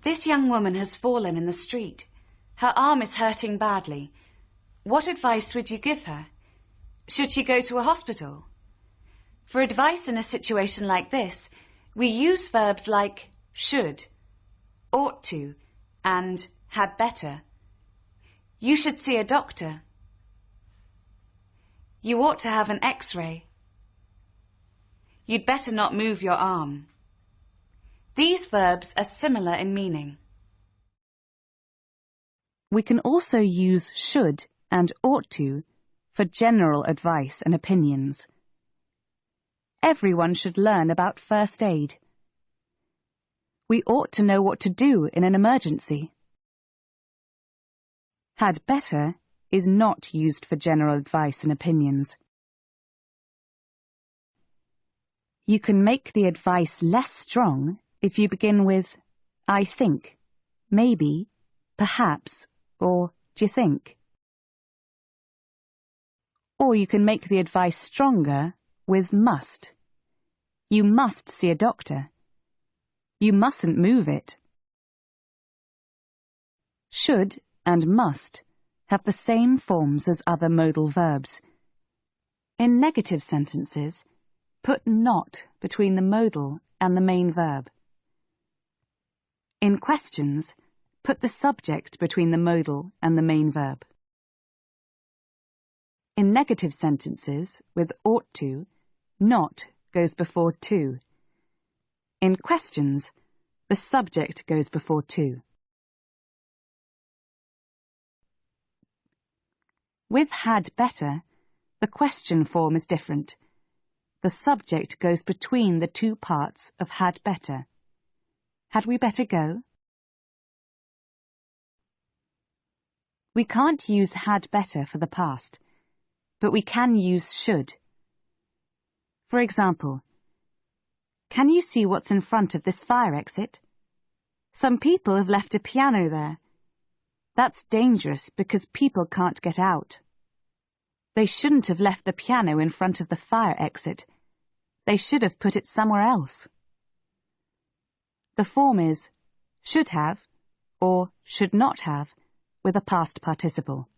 This young woman has fallen in the street. Her arm is hurting badly. What advice would you give her? Should she go to a hospital? For advice in a situation like this, we use verbs like should, ought to, and had better. You should see a doctor. You ought to have an X-ray. You'd better not move your arm. These verbs are similar in meaning. We can also use should and ought to for general advice and opinions. Everyone should learn about first aid. We ought to know what to do in an emergency. Had better is not used for general advice and opinions. You can make the advice less strong if you begin with I think, maybe, perhaps, or do you think? Or you can make the advice stronger with must. You must see a doctor. You mustn't move it. Should and must have the same forms as other modal verbs. In negative sentences, put not between the modal and the main verb. In questions, put the subject between the modal and the main verb. In negative sentences with ought to, not goes before to. In questions, the subject goes before to. With had better, the question form is different. The subject goes between the two parts of had better. Had we better go? We can't use had better for the past, but we can use should. For example, can you see what's in front of this fire exit? Some people have left a piano there. That's dangerous because people can't get out. They shouldn't have left the piano in front of the fire exit. They should have put it somewhere else. The form is should have or should not have with a past participle.